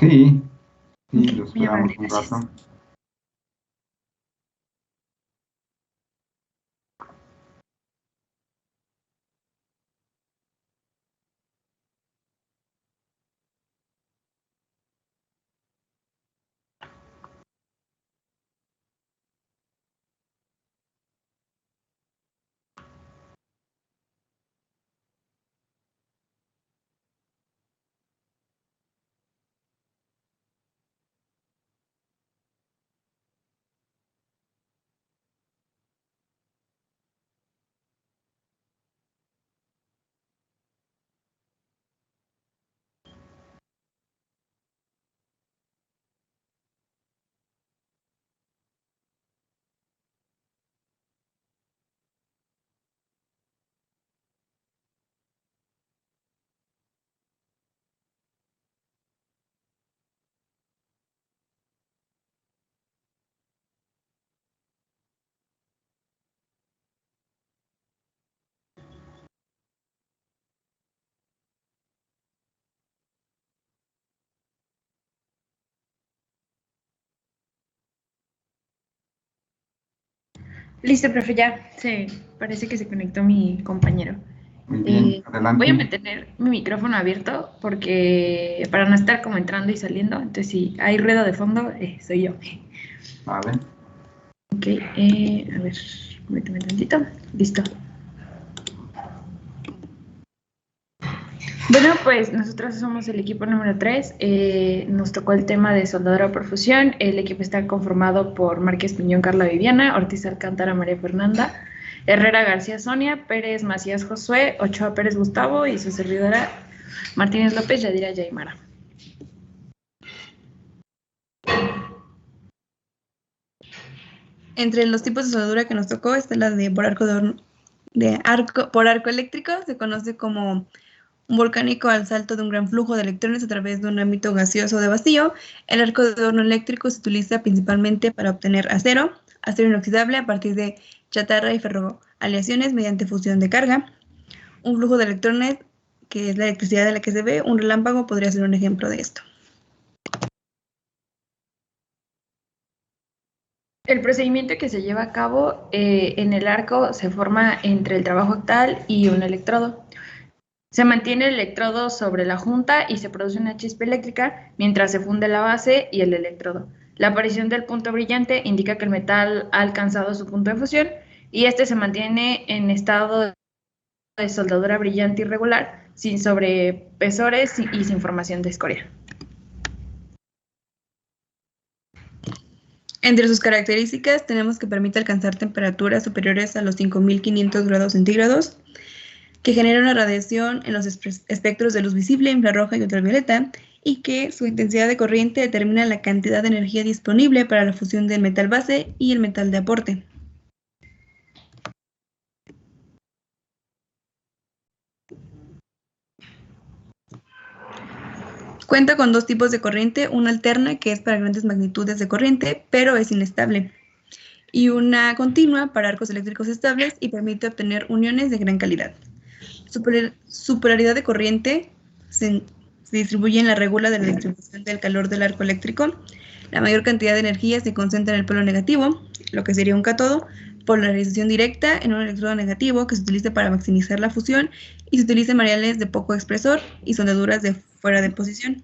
Sí, sí, Ok, lo muy amable, esperamos un gracias. rato. Listo, profe, ya parece que se conectó mi compañero. Muy bien, Voy a adelante. mantener mi micrófono abierto porque para no estar como entrando y saliendo, entonces si hay ruido de fondo, soy yo. Vale. Ok, a ver, méteme tantito. Listo. Bueno, pues nosotros somos el equipo número 3. Nos tocó el tema de soldadura por fusión. El equipo está conformado por Márquez Piñón, Carla Viviana, Ortiz Alcántara, María Fernanda, Herrera García Sonia, Pérez Macías Josué, Ochoa Pérez Gustavo y su servidora Martínez López Yadira Yaimara. Entre los tipos de soldadura que nos tocó está la de por arco eléctrico, se conoce como un volcánico al salto de un gran flujo de electrones a través de un ámbito gaseoso de vacío. El arco de horno eléctrico se utiliza principalmente para obtener acero inoxidable a partir de chatarra y ferroaleaciones mediante fusión de carga. Un flujo de electrones, que es la electricidad de la que se ve, un relámpago podría ser un ejemplo de esto. El procedimiento que se lleva a cabo en el arco se forma entre el trabajo octal y un electrodo. Se mantiene el electrodo sobre la junta y se produce una chispa eléctrica mientras se funde la base y el electrodo. La aparición del punto brillante indica que el metal ha alcanzado su punto de fusión y este se mantiene en estado de soldadura brillante irregular, sin sobrepesores y sin formación de escoria. Entre sus características tenemos que permite alcanzar temperaturas superiores a los 5500 grados centígrados, que genera una radiación en los espectros de luz visible, infrarroja y ultravioleta, y que su intensidad de corriente determina la cantidad de energía disponible para la fusión del metal base y el metal de aporte. Cuenta con dos tipos de corriente, una alterna, que es para grandes magnitudes de corriente, pero es inestable, y una continua para arcos eléctricos estables y permite obtener uniones de gran calidad. Su polaridad de corriente se distribuye en la regla de la distribución del calor del arco eléctrico. La mayor cantidad de energía se concentra en el polo negativo, lo que sería un cátodo, polarización directa en un electrodo negativo que se utiliza para maximizar la fusión y se utiliza en materiales de poco espesor y soldaduras de fuera de posición.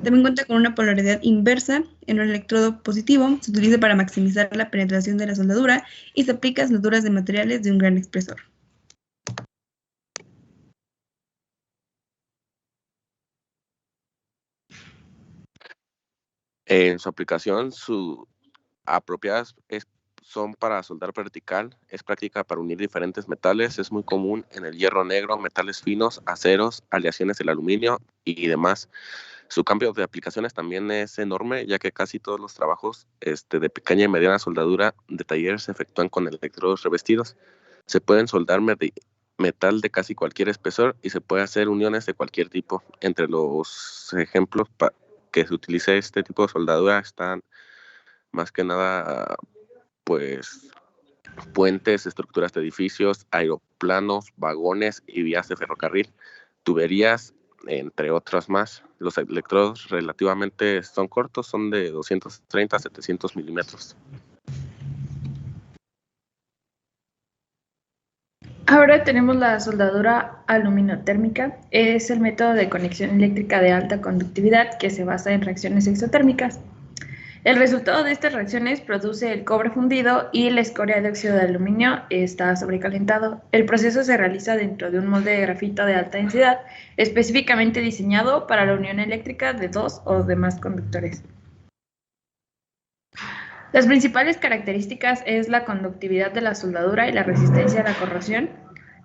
También cuenta con una polaridad inversa en un electrodo positivo, se utiliza para maximizar la penetración de la soldadura y se aplica a soldaduras de materiales de un gran espesor. En su aplicación, sus apropiadas son para soldar vertical, es práctica para unir diferentes metales, es muy común en el hierro negro, metales finos, aceros, aleaciones del aluminio y demás. Su cambio de aplicaciones también es enorme, ya que casi todos los trabajos de pequeña y mediana soldadura de taller se efectúan con electrodos revestidos. Se pueden soldar metal de casi cualquier espesor y se puede hacer uniones de cualquier tipo. Entre los ejemplos que se utilice este tipo de soldadura están más que nada, pues, puentes, estructuras de edificios, aeroplanos, vagones y vías de ferrocarril, tuberías, entre otros más. Los electrodos relativamente son cortos, son de 230 a 700 milímetros. Ahora tenemos la soldadura aluminotérmica. Es el método de conexión eléctrica de alta conductividad que se basa en reacciones exotérmicas. El resultado de estas reacciones produce el cobre fundido y la escoria de óxido de aluminio está sobrecalentado. El proceso se realiza dentro de un molde de grafito de alta densidad, específicamente diseñado para la unión eléctrica de dos o de más conductores. Las principales características es la conductividad de la soldadura y la resistencia a la corrosión.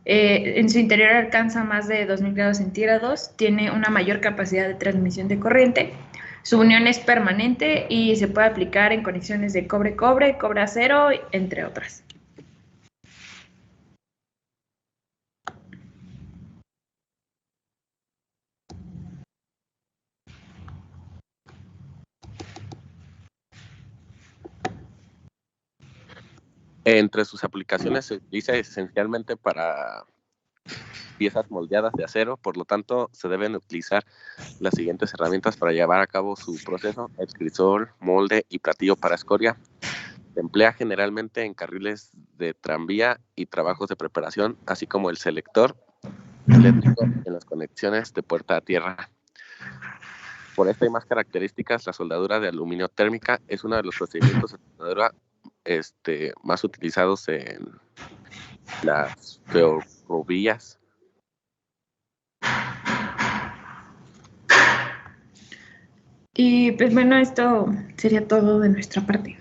En su interior alcanza más de 2000 grados centígrados, tiene una mayor capacidad de transmisión de corriente. Su unión es permanente y se puede aplicar en conexiones de cobre-cobre, cobre-acero, entre otras. Entre sus aplicaciones se utiliza esencialmente para piezas moldeadas de acero, por lo tanto se deben utilizar las siguientes herramientas para llevar a cabo su proceso: el crisol, molde y platillo para escoria. Se emplea generalmente en carriles de tranvía y trabajos de preparación, así como el selector eléctrico en las conexiones de puerta a tierra. Por esta y más características, la soldadura de aluminio térmica es uno de los procedimientos de soldadura más utilizados en las ferrovías. Y pues bueno, esto sería todo de nuestra parte.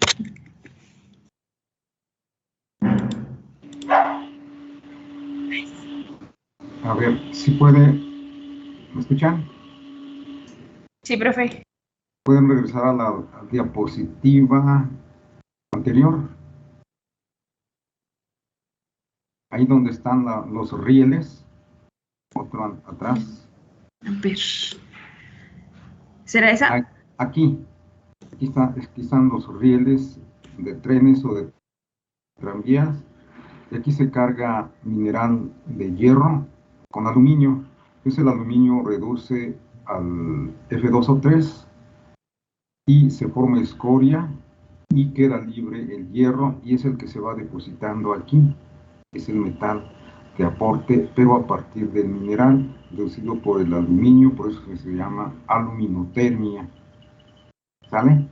A ver, si puede, ¿me escuchan? Sí, profe. ¿Pueden regresar a la diapositiva anterior? Ahí donde están los rieles, otro atrás. A ver. ¿Será esa? Aquí están los rieles de trenes o de tranvías. Y aquí se carga mineral de hierro con aluminio. Entonces el aluminio reduce al F2O3 y se forma escoria y queda libre el hierro, y es el que se va depositando aquí. Es el metal de aporte, pero a partir del mineral reducido por el aluminio, por eso se llama aluminotermia. ¿Sale?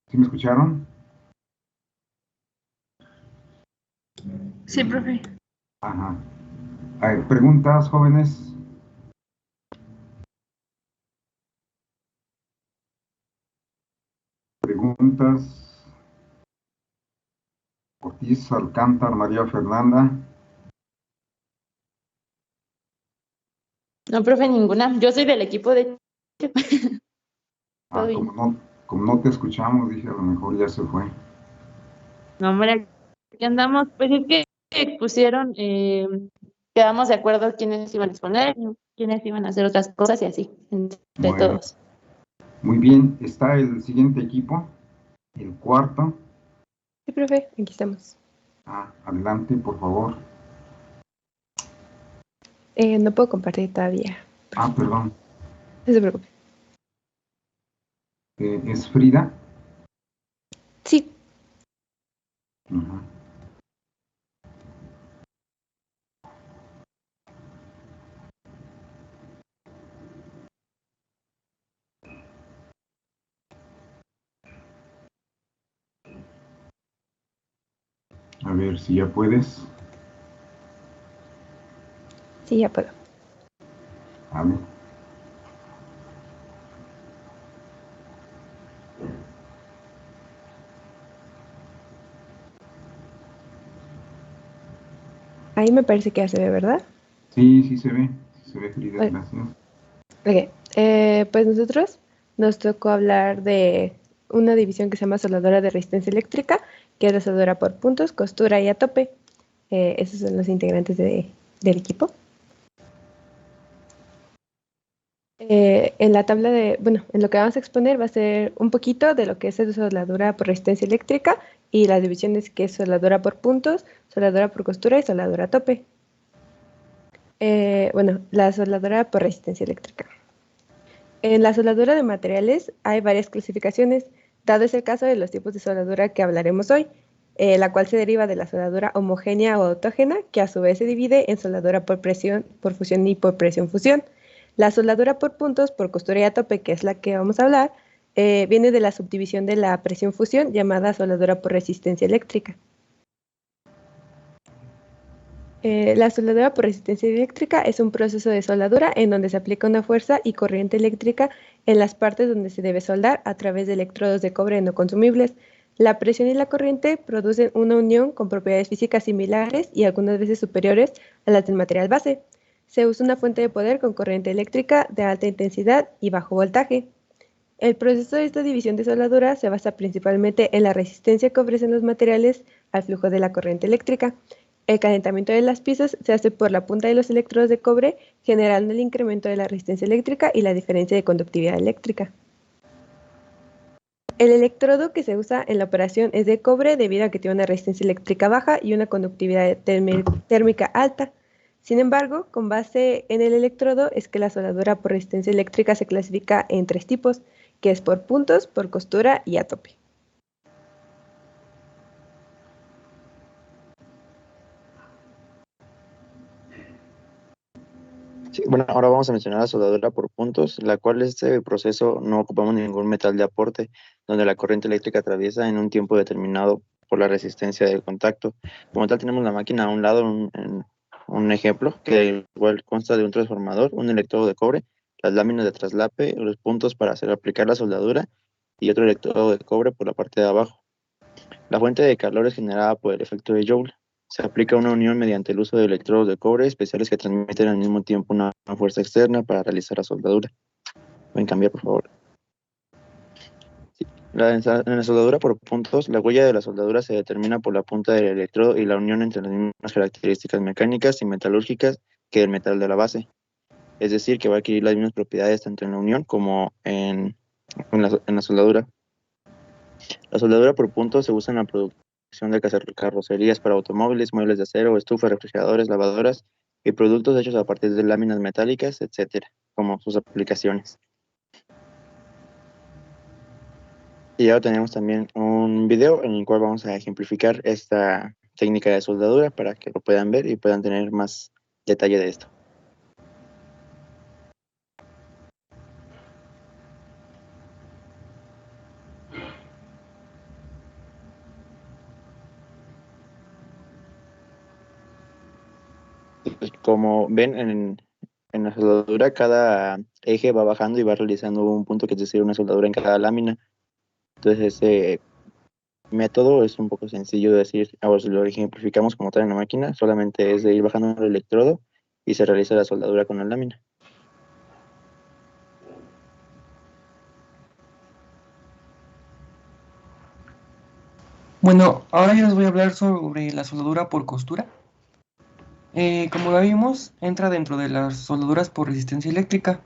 ¿Sí me escucharon? Sí, profe. Ajá. A ver, ¿preguntas, jóvenes? ¿Preguntas? Ortiz, Alcántar, María Fernanda. No, profe, ninguna. Yo soy del equipo de... Todo bien. Como no te escuchamos, dije a lo mejor ya se fue. No, hombre, aquí andamos. Pues es que expusieron, quedamos de acuerdo quiénes iban a exponer, quiénes iban a hacer otras cosas y así, entre Bueno. todos. Muy bien, está el siguiente equipo, el cuarto. Sí, profe, aquí estamos. Adelante, por favor. No puedo compartir todavía. Perdón. No se preocupe. ¿Es Frida? Sí. Ajá. A ver si ya puedes. Sí, ya puedo. A ver. Ahí me parece que ya se ve, ¿verdad? Sí se ve. Sí se ve, Frida, Bueno. gracias. Ok. Pues nosotros nos tocó hablar de una división que se llama soldadura de resistencia eléctrica, que es la soldadura por puntos, costura y a tope. Esos son los integrantes del equipo. En la tabla en lo que vamos a exponer va a ser un poquito de lo que es soldadura por resistencia eléctrica y las divisiones que es soldadura por puntos, soldadura por costura y soldadura a tope. La soldadura por resistencia eléctrica. En la soldadura de materiales hay varias clasificaciones, dado es el caso de los tipos de soldadura que hablaremos hoy, la cual se deriva de la soldadura homogénea o autógena, que a su vez se divide en soldadura por presión, por fusión y por presión-fusión. La soldadura por puntos, por costura y a tope, que es la que vamos a hablar, viene de la subdivisión de la presión-fusión llamada soldadura por resistencia eléctrica. La soldadura por resistencia eléctrica es un proceso de soldadura en donde se aplica una fuerza y corriente eléctrica en las partes donde se debe soldar a través de electrodos de cobre no consumibles. La presión y la corriente producen una unión con propiedades físicas similares y algunas veces superiores a las del material base. Se usa una fuente de poder con corriente eléctrica de alta intensidad y bajo voltaje. El proceso de esta división de soldadura se basa principalmente en la resistencia que ofrecen los materiales al flujo de la corriente eléctrica. El calentamiento de las piezas se hace por la punta de los electrodos de cobre, generando el incremento de la resistencia eléctrica y la diferencia de conductividad eléctrica. El electrodo que se usa en la operación es de cobre debido a que tiene una resistencia eléctrica baja y una conductividad térmica alta. Sin embargo, con base en el electrodo es que la soldadura por resistencia eléctrica se clasifica en 3 tipos, que es por puntos, por costura y a tope. Sí, bueno, ahora vamos a mencionar la soldadura por puntos, la cual este proceso no ocupamos ningún metal de aporte, donde la corriente eléctrica atraviesa en un tiempo determinado por la resistencia del contacto. Como tal, tenemos la máquina a un lado, un ejemplo, que igual consta de un transformador, un electrodo de cobre, las láminas de traslape, los puntos para hacer aplicar la soldadura y otro electrodo de cobre por la parte de abajo. La fuente de calor es generada por el efecto de Joule. Se aplica una unión mediante el uso de electrodos de cobre especiales que transmiten al mismo tiempo una fuerza externa para realizar la soldadura. Pueden cambiar, por favor. Sí. En la soldadura por puntos, la huella de la soldadura se determina por la punta del electrodo y la unión entre las mismas características mecánicas y metalúrgicas que el metal de la base. Es decir, que va a adquirir las mismas propiedades tanto en la unión como en la soldadura. La soldadura por puntos se usa en la producción de carrocerías para automóviles, muebles de acero, estufas, refrigeradores, lavadoras y productos hechos a partir de láminas metálicas, etcétera, como sus aplicaciones. Y ahora tenemos también un video en el cual vamos a ejemplificar esta técnica de soldadura para que lo puedan ver y puedan tener más detalle de esto. Como ven en la soldadura, cada eje va bajando y va realizando un punto, que es decir, una soldadura en cada lámina. Entonces ese método es un poco sencillo de decir, ahora si lo ejemplificamos como tal en la máquina, solamente es de ir bajando el electrodo y se realiza la soldadura con la lámina. Bueno, ahora yo les voy a hablar sobre la soldadura por costura. Como ya vimos, entra dentro de las soldaduras por resistencia eléctrica,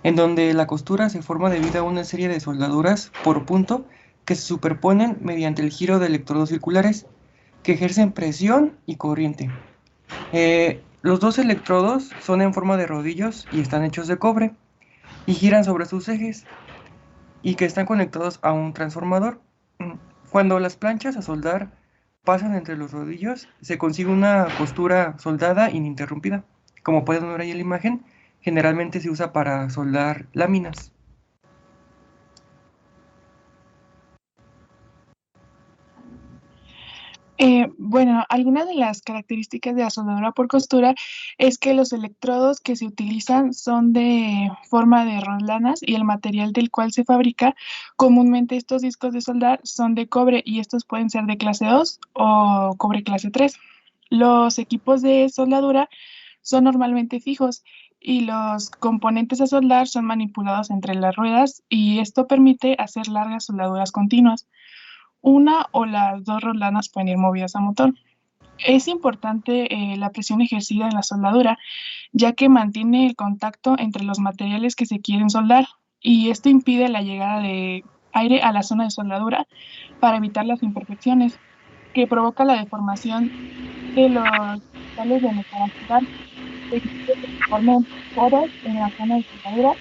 en donde la costura se forma debido a una serie de soldaduras por punto que se superponen mediante el giro de electrodos circulares que ejercen presión y corriente. Los dos electrodos son en forma de rodillos y están hechos de cobre y giran sobre sus ejes y que están conectados a un transformador. Cuando las planchas a soldar pasan entre los rodillos, se consigue una costura soldada ininterrumpida. Como pueden ver ahí en la imagen, generalmente se usa para soldar láminas. Bueno, algunas de las características de la soldadura por costura es que los electrodos que se utilizan son de forma de rolanas y el material del cual se fabrica, comúnmente estos discos de soldar son de cobre y estos pueden ser de clase 2 o cobre clase 3. Los equipos de soldadura son normalmente fijos y los componentes a soldar son manipulados entre las ruedas y esto permite hacer largas soldaduras continuas. Una o las dos rolanas pueden ir movidas a motor. Es importante la presión ejercida en la soldadura, ya que mantiene el contacto entre los materiales que se quieren soldar y esto impide la llegada de aire a la zona de soldadura para evitar las imperfecciones que provoca la deformación de los cristales de metal a soldar. forman poros en la zona de soldadura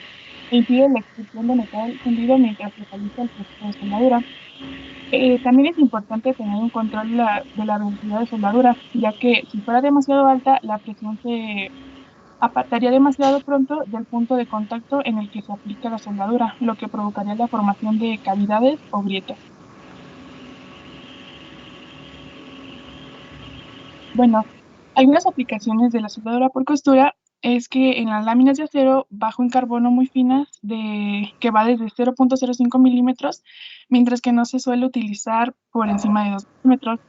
e impide la expulsión de metal fundido mientras se realiza el proceso de soldadura. También es importante tener un control de la velocidad de soldadura, ya que si fuera demasiado alta, la presión se apartaría demasiado pronto del punto de contacto en el que se aplica la soldadura, lo que provocaría la formación de cavidades o grietas. Bueno, algunas aplicaciones de la soldadura por costura es que en las láminas de acero bajo en carbono muy finas que va desde 0.05 milímetros, mientras que no se suele utilizar por encima de 2 milímetros.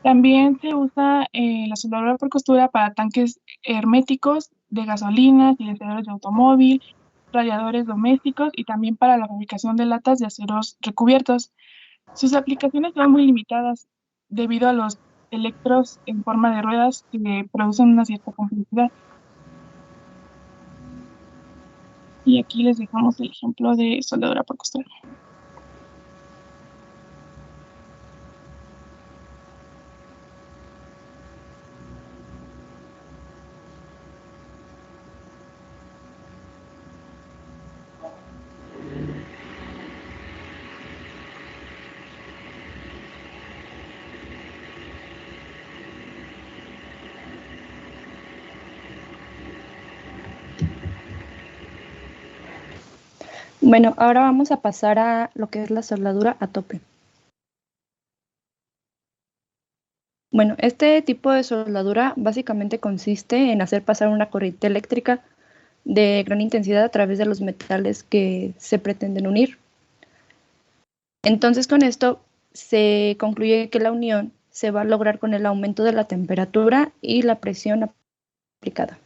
También se usa la soldadura por costura para tanques herméticos de gasolina, silenciadores de automóvil, radiadores domésticos y también para la fabricación de latas de aceros recubiertos. Sus aplicaciones son muy limitadas debido a los electrodos en forma de ruedas que producen una cierta complejidad. Y aquí les dejamos el ejemplo de soldadura por costura. Bueno, ahora vamos a pasar a lo que es la soldadura a tope. Bueno, este tipo de soldadura básicamente consiste en hacer pasar una corriente eléctrica de gran intensidad a través de los metales que se pretenden unir. Entonces, con esto se concluye que la unión se va a lograr con el aumento de la temperatura y la presión aplicada.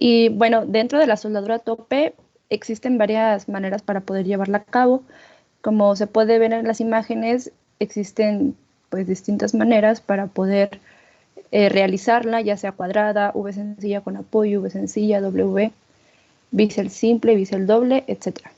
Y bueno, dentro de la soldadura a tope existen varias maneras para poder llevarla a cabo. Como se puede ver en las imágenes, existen pues distintas maneras para poder realizarla, ya sea cuadrada, V sencilla con apoyo, V sencilla, W, bisel simple, bisel doble, etc.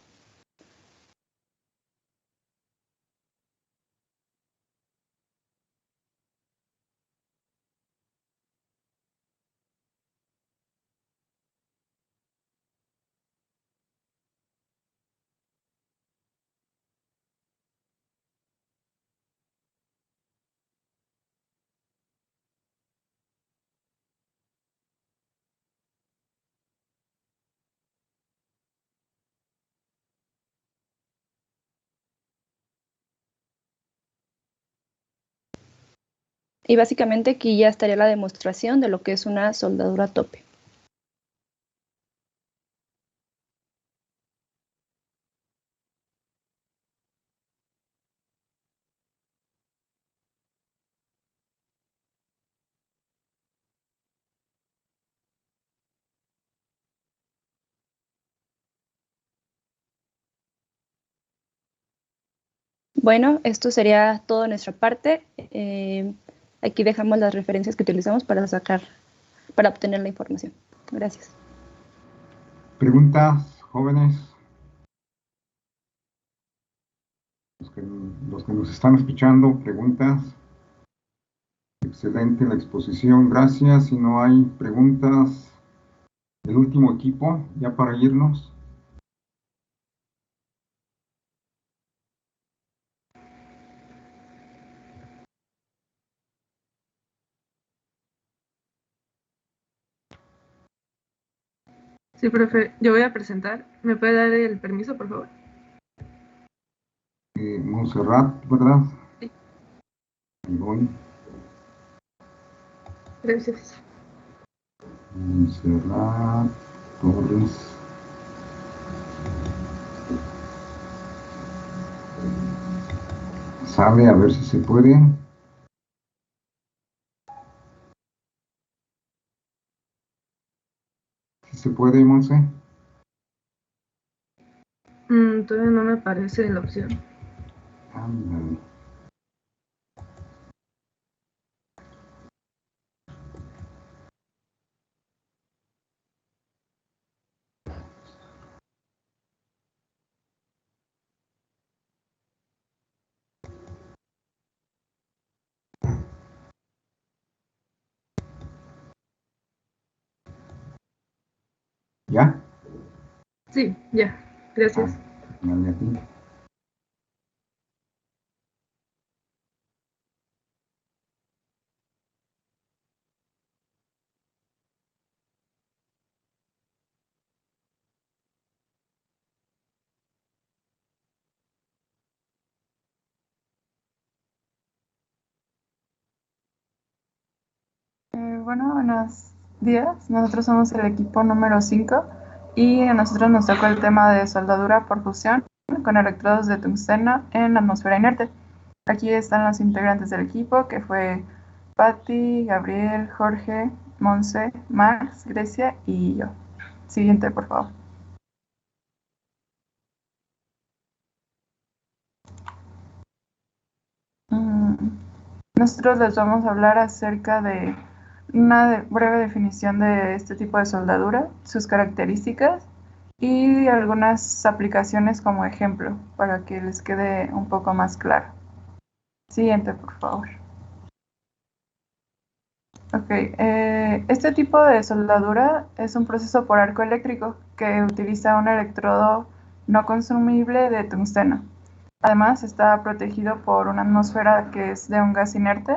Y básicamente aquí ya estaría la demostración de lo que es una soldadura a tope. Bueno, esto sería todo de nuestra parte. Aquí dejamos las referencias que utilizamos para obtener la información. Gracias. Preguntas, jóvenes. Los que nos están escuchando, preguntas. Excelente la exposición, gracias. Si no hay preguntas, el último equipo, ya para irnos. Sí, profe, yo voy a presentar. ¿Me puede dar el permiso, por favor? Montserrat, ¿verdad? Sí. Ahí voy. Gracias. Montserrat Torres. Sale, a ver si se puede. Si se puede, Monse. Todavía no me aparece la opción. Ándale. ¿Ya? Sí, ya. Gracias. Dale a ti. Bueno, buenos días. Nosotros somos el equipo número 5 y a nosotros nos tocó el tema de soldadura por fusión con electrodos de tungsteno en atmósfera inerte. Aquí están los integrantes del equipo, que fue Patti, Gabriel, Jorge, Monse, Max, Grecia y yo. Siguiente, por favor. Nosotros les vamos a hablar acerca de una breve definición de este tipo de soldadura, sus características y algunas aplicaciones como ejemplo para que les quede un poco más claro. Siguiente, por favor. Ok, este tipo de soldadura es un proceso por arco eléctrico que utiliza un electrodo no consumible de tungsteno. Además, está protegido por una atmósfera que es de un gas inerte.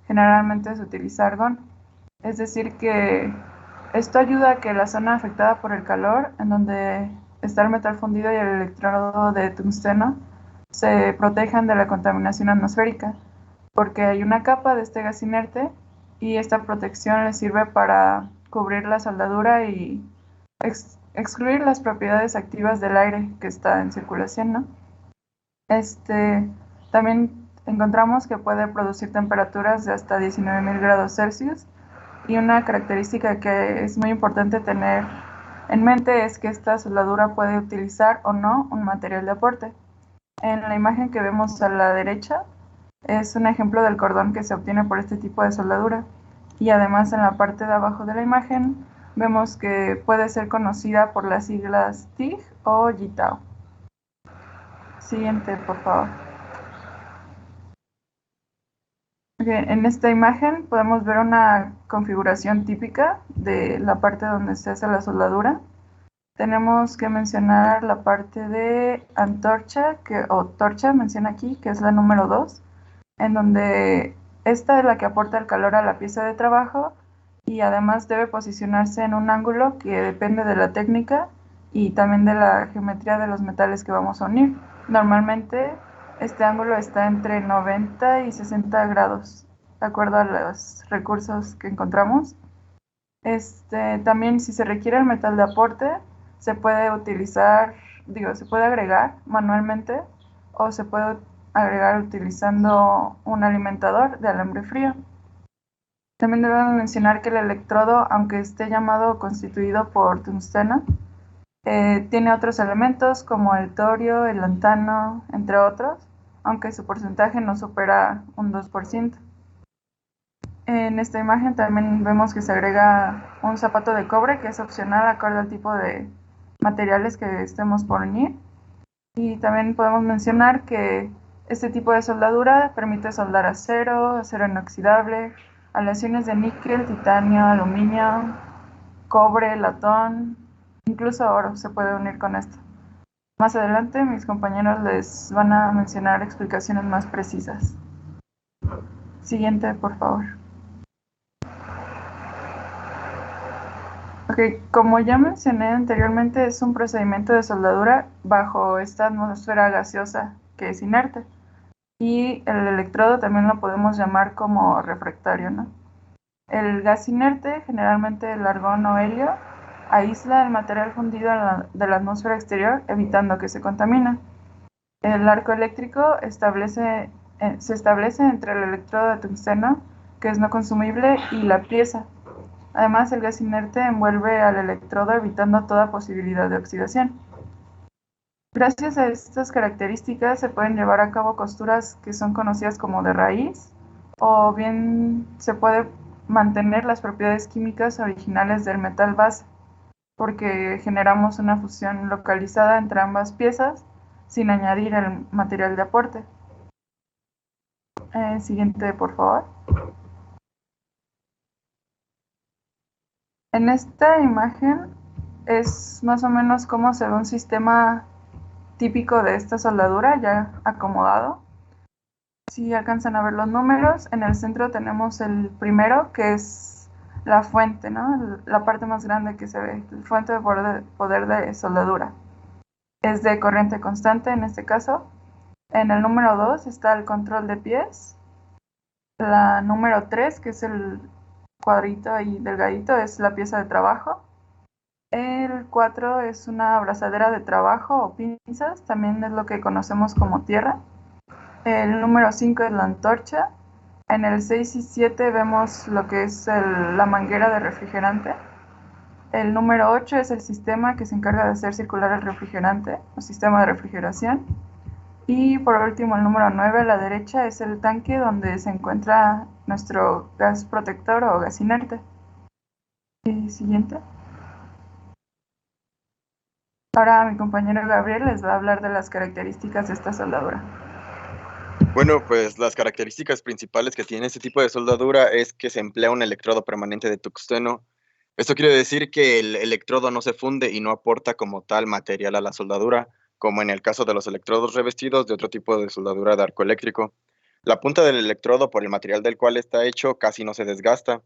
Generalmente se utiliza argón. Es decir, que esto ayuda a que la zona afectada por el calor, en donde está el metal fundido y el electrodo de tungsteno, se protejan de la contaminación atmosférica, porque hay una capa de este gas inerte y esta protección les sirve para cubrir la soldadura y excluir las propiedades activas del aire que está en circulación, ¿no? También encontramos que puede producir temperaturas de hasta 19.000 grados Celsius, y una característica que es muy importante tener en mente es que esta soldadura puede utilizar o no un material de aporte. En la imagen que vemos a la derecha es un ejemplo del cordón que se obtiene por este tipo de soldadura, y además en la parte de abajo de la imagen vemos que puede ser conocida por las siglas TIG o JITAO. Siguiente, por favor. Okay, en esta imagen podemos ver una configuración típica de la parte donde se hace la soldadura. Tenemos que mencionar la parte de antorcha, o torcha menciona aquí, que es la número 2, en donde esta es la que aporta el calor a la pieza de trabajo y además debe posicionarse en un ángulo que depende de la técnica y también de la geometría de los metales que vamos a unir. Normalmente este ángulo está entre 90 y 60 grados, de acuerdo a los recursos que encontramos. También, si se requiere el metal de aporte, se puede utilizar, se puede agregar manualmente o se puede agregar utilizando un alimentador de alambre frío. También debemos mencionar que el electrodo, aunque esté llamado o constituido por tungsteno, tiene otros elementos como el torio, el lantano, entre otros, aunque su porcentaje no supera un 2%. En esta imagen también vemos que se agrega un zapato de cobre, que es opcional acorde al tipo de materiales que estemos por unir. Y también podemos mencionar que este tipo de soldadura permite soldar acero, acero inoxidable, aleaciones de níquel, titanio, aluminio, cobre, latón, incluso oro se puede unir con esto. Más adelante mis compañeros les van a mencionar explicaciones más precisas. Siguiente, por favor. Ok, como ya mencioné anteriormente, es un procedimiento de soldadura bajo esta atmósfera gaseosa que es inerte. y el electrodo también lo podemos llamar como refractario, ¿no? El gas inerte, generalmente el argón o helio, aísla el material fundido de la atmósfera exterior, evitando que se contamine. El arco eléctrico se establece entre el electrodo de tungsteno, que es no consumible, y la pieza. Además, el gas inerte envuelve al electrodo, evitando toda posibilidad de oxidación. Gracias a estas características se pueden llevar a cabo costuras que son conocidas como de raíz, o bien se puede mantener las propiedades químicas originales del metal base, porque generamos una fusión localizada entre ambas piezas sin añadir el material de aporte. Siguiente, por favor. En esta imagen es más o menos cómo se ve un sistema típico de esta soldadura ya acomodado. Si alcanzan a ver los números, en el centro tenemos el primero, que es la fuente, ¿no? La parte más grande que se ve, la fuente de poder de soldadura. Es de corriente constante en este caso. En el número 2 está el control de pies. La número 3, que es el cuadrito ahí delgadito, es la pieza de trabajo. El 4 es una abrazadera de trabajo o pinzas, también es lo que conocemos como tierra. El número 5 es la antorcha. En el 6 y 7 vemos lo que es la manguera de refrigerante. El número 8 es el sistema que se encarga de hacer circular el refrigerante, el sistema de refrigeración. Y por último, el número 9 a la derecha es el tanque donde se encuentra nuestro gas protector o gas inerte. Y siguiente. Ahora mi compañero Gabriel les va a hablar de las características de esta soldadura. Bueno, pues las características principales que tiene este tipo de soldadura es que se emplea un electrodo permanente de tungsteno. Esto quiere decir que el electrodo no se funde y no aporta como tal material a la soldadura, como en el caso de los electrodos revestidos de otro tipo de soldadura de arco eléctrico. La punta del electrodo, por el material del cual está hecho, casi no se desgasta.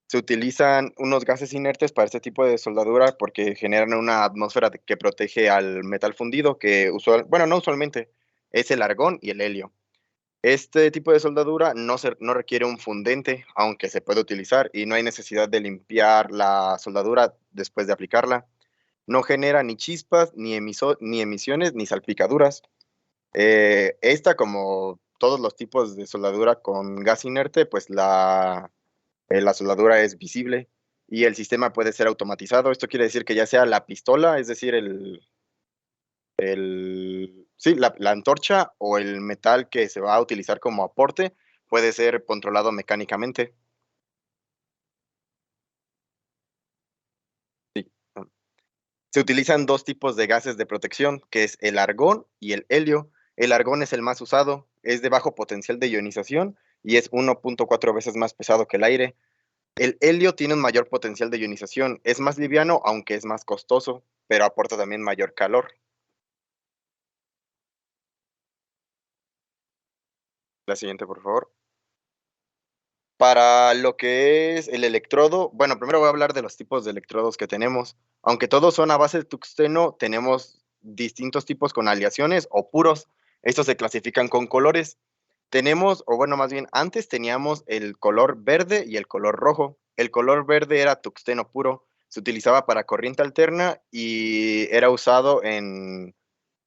Se utilizan unos gases inertes para este tipo de soldadura porque generan una atmósfera que protege al metal fundido, que no usualmente, es el argón y el helio. Este tipo de soldadura no requiere un fundente, aunque se puede utilizar, y no hay necesidad de limpiar la soldadura después de aplicarla. No genera ni chispas, ni emisiones, ni salpicaduras. Esta, como todos los tipos de soldadura con gas inerte, pues la soldadura es visible y el sistema puede ser automatizado. Esto quiere decir que ya sea la pistola, es decir, la antorcha o el metal que se va a utilizar como aporte puede ser controlado mecánicamente. Sí. Se utilizan dos tipos de gases de protección, que es el argón y el helio. El argón es el más usado, es de bajo potencial de ionización y es 1.4 veces más pesado que el aire. El helio tiene un mayor potencial de ionización, es más liviano, aunque es más costoso, pero aporta también mayor calor. La siguiente, por favor. Para lo que es el electrodo, bueno, primero voy a hablar de los tipos de electrodos que tenemos. Aunque todos son a base de tungsteno, tenemos distintos tipos con aleaciones o puros. Estos se clasifican con colores. Tenemos, o bueno, más bien, antes teníamos el color verde y el color rojo. El color verde era tungsteno puro, se utilizaba para corriente alterna y era usado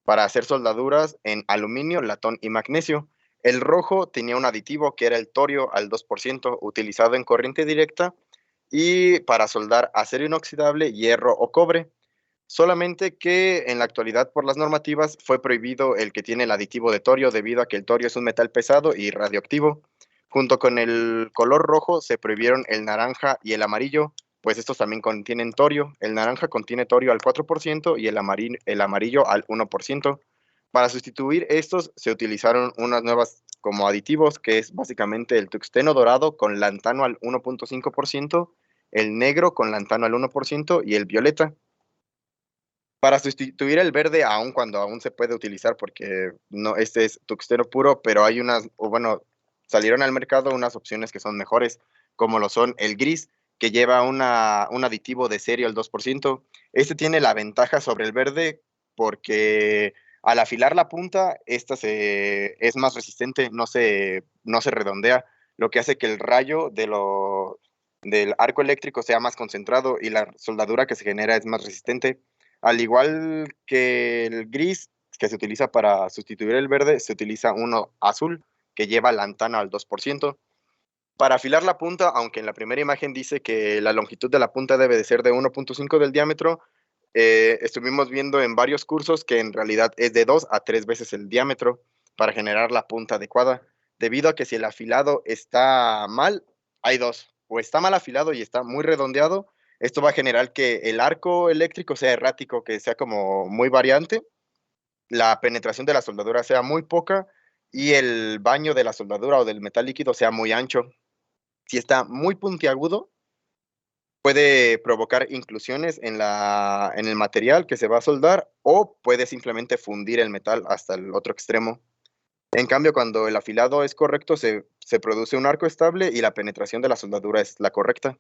para hacer soldaduras en aluminio, latón y magnesio. El rojo tenía un aditivo que era el torio al 2%, utilizado en corriente directa y para soldar acero inoxidable, hierro o cobre. Solamente que en la actualidad por las normativas fue prohibido el que tiene el aditivo de torio debido a que el torio es un metal pesado y radioactivo. Junto con el color rojo se prohibieron el naranja y el amarillo, pues estos también contienen torio. El naranja contiene torio al 4% y el amarillo al 1%. Para sustituir estos se utilizaron unas nuevas como aditivos, que es básicamente el tungsteno dorado con lantano al 1.5%, el negro con lantano al 1% y el violeta. Para sustituir el verde, aun cuando aún se puede utilizar, porque no, este es tungsteno puro, pero hay salieron al mercado unas opciones que son mejores, como lo son el gris, que lleva un aditivo de serio al 2%. Este tiene la ventaja sobre el verde porque Al afilar la punta, esta es más resistente, no se redondea, lo que hace que el rayo del arco eléctrico sea más concentrado y la soldadura que se genera es más resistente. Al igual que el gris, que se utiliza para sustituir el verde, se utiliza uno azul, que lleva lantana al 2%. Para afilar la punta, aunque en la primera imagen dice que la longitud de la punta debe de ser de 1.5 del diámetro, estuvimos viendo en varios cursos que en realidad es de 2 a 3 veces el diámetro para generar la punta adecuada, debido a que si el afilado está mal, hay dos, o está mal afilado y está muy redondeado, esto va a generar que el arco eléctrico sea errático, que sea como muy variante, la penetración de la soldadura sea muy poca y el baño de la soldadura o del metal líquido sea muy ancho. Si está muy puntiagudo, puede provocar inclusiones en el material que se va a soldar o puede simplemente fundir el metal hasta el otro extremo. En cambio, cuando el afilado es correcto, se produce un arco estable y la penetración de la soldadura es la correcta.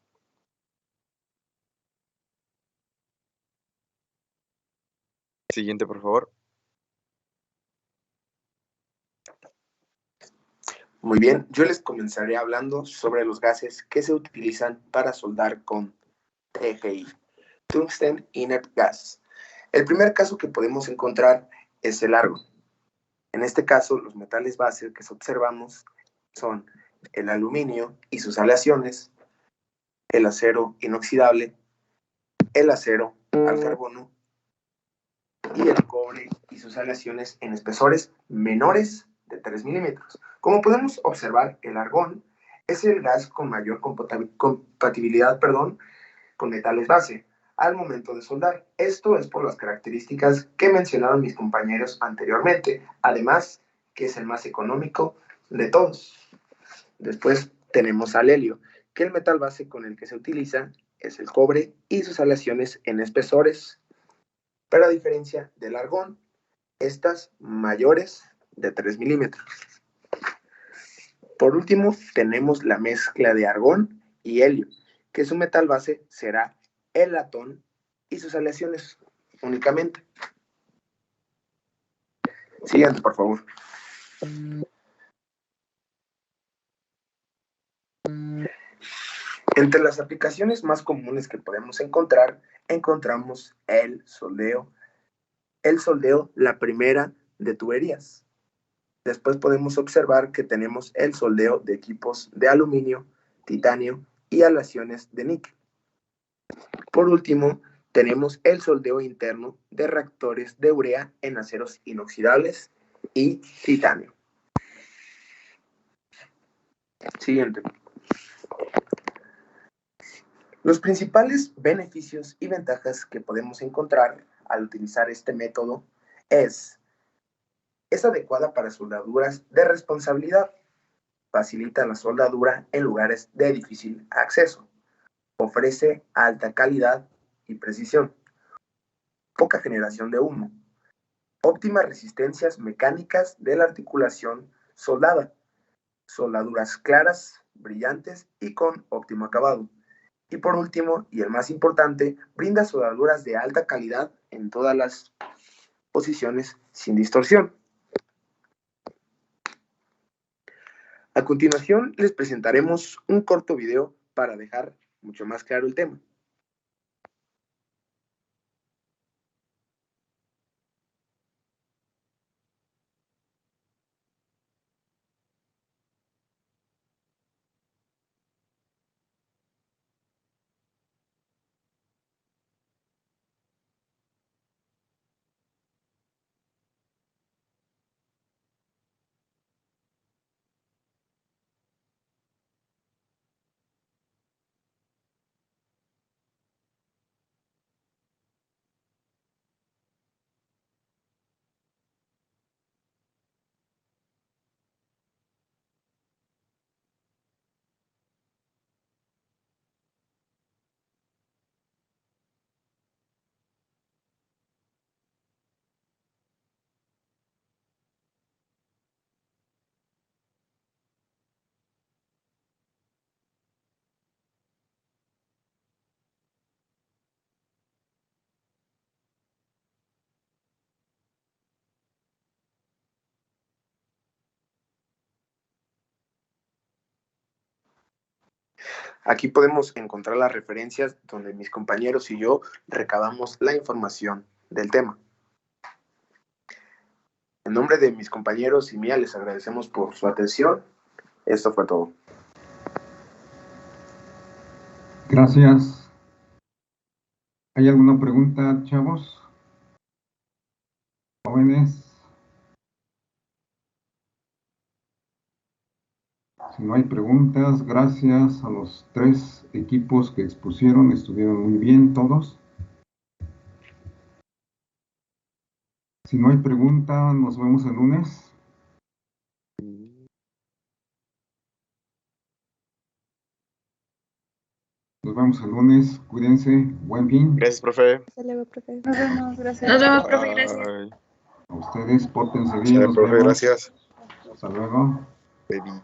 Siguiente, por favor. Muy bien, yo les comenzaré hablando sobre los gases que se utilizan para soldar con TGI, Tungsten Inert Gas. El primer caso que podemos encontrar es el argón. En este caso, los metales base que observamos son el aluminio y sus aleaciones, el acero inoxidable, el acero al carbono y el cobre y sus aleaciones en espesores menores de 3 milímetros. Como podemos observar, el argón es el gas con mayor compatibilidad con metales base al momento de soldar. Esto es por las características que mencionaron mis compañeros anteriormente, además que es el más económico de todos. Después tenemos al helio, que el metal base con el que se utiliza es el cobre y sus aleaciones en espesores, pero a diferencia del argón, estas mayores de 3 milímetros. Por último, tenemos la mezcla de argón y helio, que su metal base será el latón y sus aleaciones únicamente. Siguiente, por favor. Entre las aplicaciones más comunes que podemos encontrar, encontramos el soldeo, la primera de tuberías. Después podemos observar que tenemos el soldeo de equipos de aluminio, titanio y aleaciones de níquel. Por último, tenemos el soldeo interno de reactores de urea en aceros inoxidables y titanio. Siguiente. Los principales beneficios y ventajas que podemos encontrar al utilizar este método es adecuada para soldaduras de responsabilidad, facilita la soldadura en lugares de difícil acceso, ofrece alta calidad y precisión, poca generación de humo, óptimas resistencias mecánicas de la articulación soldada, soldaduras claras, brillantes y con óptimo acabado. Y por último, y el más importante, brinda soldaduras de alta calidad en todas las posiciones sin distorsión. A continuación, les presentaremos un corto video para dejar mucho más claro el tema. Aquí podemos encontrar las referencias donde mis compañeros y yo recabamos la información del tema. En nombre de mis compañeros y mía, les agradecemos por su atención. Esto fue todo. Gracias. ¿Hay alguna pregunta, chavos? Jóvenes. Si no hay preguntas, gracias a los 3 equipos que expusieron, estuvieron muy bien todos. Si no hay pregunta, nos vemos el lunes. Nos vemos el lunes, cuídense, buen fin. Gracias, profe. Hasta luego, profe. Nos vemos, gracias. Nos vemos, profe, gracias. Bye. A ustedes, pórtense bien, Chao, nos profe, vemos. gracias. Hasta luego. Baby.